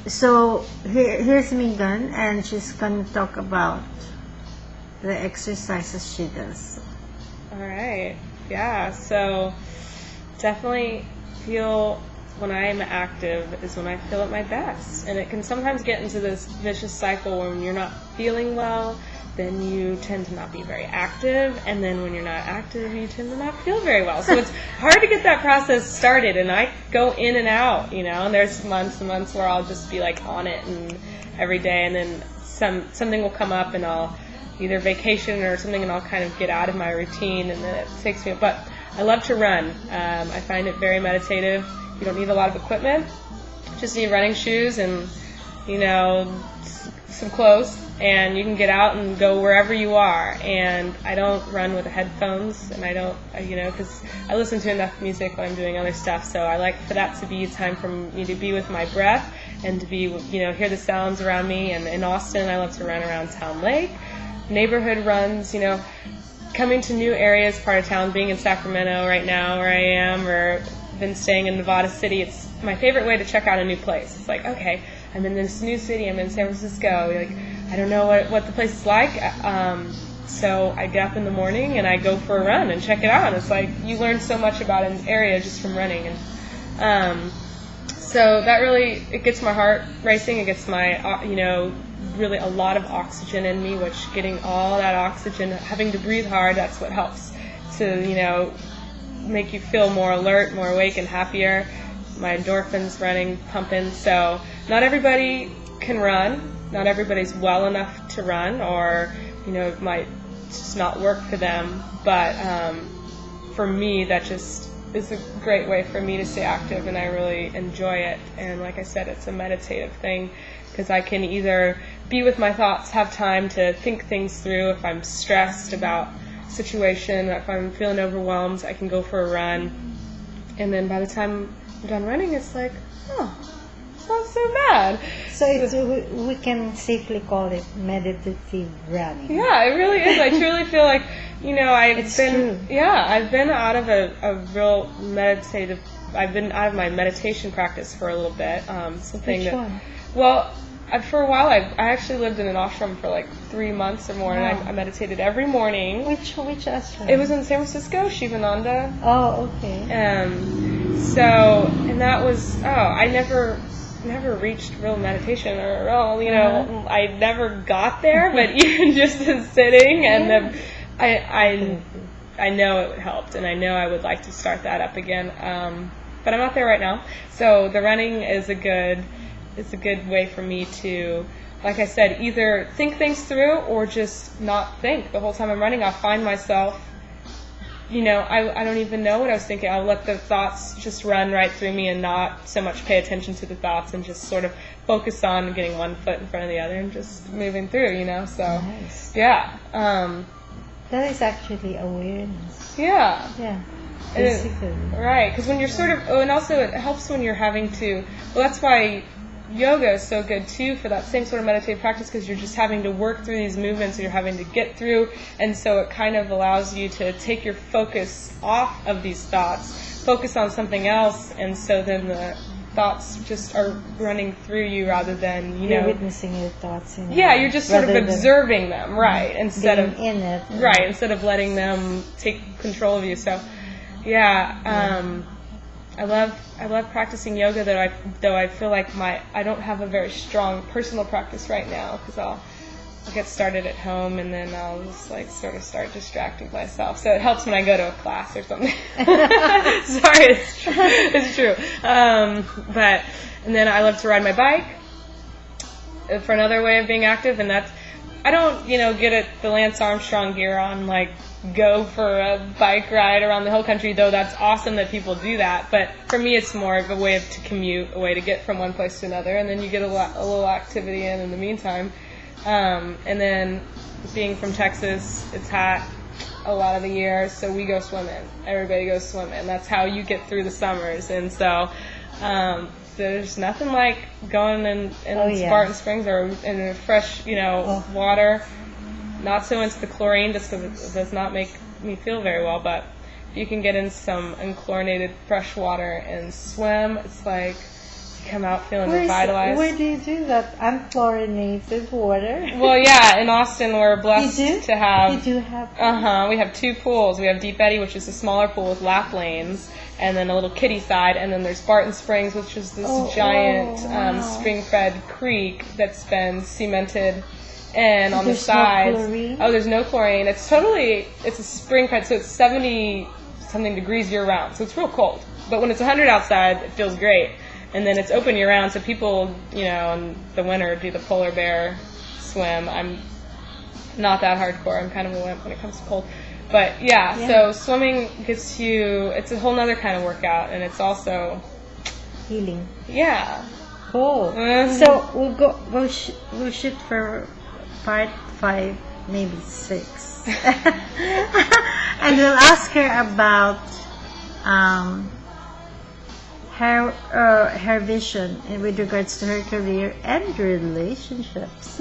So here's Megan, and she's gonna talk about the exercises she does. All right. Yeah. So definitely feel when I am active is when I feel at my best. And it can sometimes get into this vicious cycle where when you're not feeling well, then you tend to not be very active. And then when you're not active, you tend to not feel very well. So it's hard to get that process started. And I go in and out, and there's months and months where I'll just be like on it and every day. And then something will come up and I'll either vacation or something and I'll kind of get out of my routine and then it takes me. But I love to run. I find it very meditative. You don't need a lot of equipment. Just need running shoes and, some clothes, and you can get out and go wherever you are. And I don't run with headphones, and I don't, because I listen to enough music when I'm doing other stuff. So I like for that to be time for me to be with my breath and to be, hear the sounds around me. And in Austin, I love to run around Town Lake. Neighborhood runs, coming to new areas, part of town, being in Sacramento right now where I am, or been staying in Nevada City. It's my favorite way to check out a new place. It's like, okay, I'm in this new city, I'm in San Francisco, like, I don't know what the place is like, so I get up in the morning and I go for a run and check it out. And it's like, you learn so much about an area just from running. And so that really, it gets my heart racing, it gets my, really a lot of oxygen in me, which getting all that oxygen, having to breathe hard, that's what helps to, make you feel more alert, more awake, and happier. My endorphins running, pumping. So not everybody can run. Not everybody's well enough to run, or, it might just not work for them. But for me, that just is a great way for me to stay active, and I really enjoy it. And like I said, it's a meditative thing, because I can either be with my thoughts, have time to think things through. If I'm stressed about a situation, if I'm feeling overwhelmed, I can go for a run. And then by the time I'm done running, it's like, oh, it's not so bad. So we can safely call it meditative running. Yeah, it really is. I truly feel like, I've been out of a real meditative, I've been out of my meditation practice for a little bit. Which one? Well, for a while, I actually lived in an ashram for like 3 months or more, and I meditated every morning. Which ashram? It was in San Francisco, Shivananda. Oh, okay. And that was, I never reached real meditation or real, I never got there, but even just sitting and I know it helped, and I know I would like to start that up again. But I'm not there right now, so the running is a good way for me to, like I said, either think things through or just not think. The whole time I'm running, I'll find myself, I don't even know what I was thinking. I'll let the thoughts just run right through me and not so much pay attention to the thoughts and just sort of focus on getting one foot in front of the other and just moving through, so, nice. Yeah. That is actually awareness. Yeah. Yeah. Basically. Right, because when you're and also it helps when you're having to, that's why yoga is so good too for that same sort of meditative practice, because you're just having to work through these movements and you're having to get through, and so it kind of allows you to take your focus off of these thoughts, focus on something else, and so then the thoughts just are running through you rather than, you're witnessing your thoughts. You're just sort of observing them, right, instead of in it. Right, instead of letting them take control of you. So, I love practicing yoga, though I feel like I don't have a very strong personal practice right now, because I'll get started at home and then I'll just sort of start distracting myself. So it helps when I go to a class or something. Sorry, it's true. And then I love to ride my bike for another way of being active, and that's, I don't, get the Lance Armstrong gear on, go for a bike ride around the whole country, though that's awesome that people do that. But for me, it's more of a way to commute, a way to get from one place to another, and then you get a little activity in the meantime. And then being from Texas, it's hot a lot of the year, so we go swimming. Everybody goes swimming. That's how you get through the summers. And so there's nothing like going in Spartan Springs or in fresh, water. Not so into the chlorine, just because it does not make me feel very well, but if you can get in some unchlorinated fresh water and swim, it's like you come out feeling revitalized. Where do you do that? Unfluorinated water? Well, yeah, in Austin we're blessed to have. You do have. We have 2 pools. We have Deep Eddy, which is a smaller pool with lap lanes, and then a little kiddie side, and then there's Barton Springs, which is this giant spring-fed creek that's been cemented. And on the sides, there's no chlorine. It's a spring-fed, so it's 70-something degrees year-round, so it's real cold. But when it's 100 outside, it feels great. And then it's open year-round, so people, in the winter do the polar bear swim. I'm not that hardcore. I'm kind of a wimp when it comes to cold. But so swimming gets you, it's a whole other kind of workout, and it's also healing. Yeah. Cool. So we'll shoot for part 5, maybe 6. And we'll ask her about her vision with regards to her career and relationships.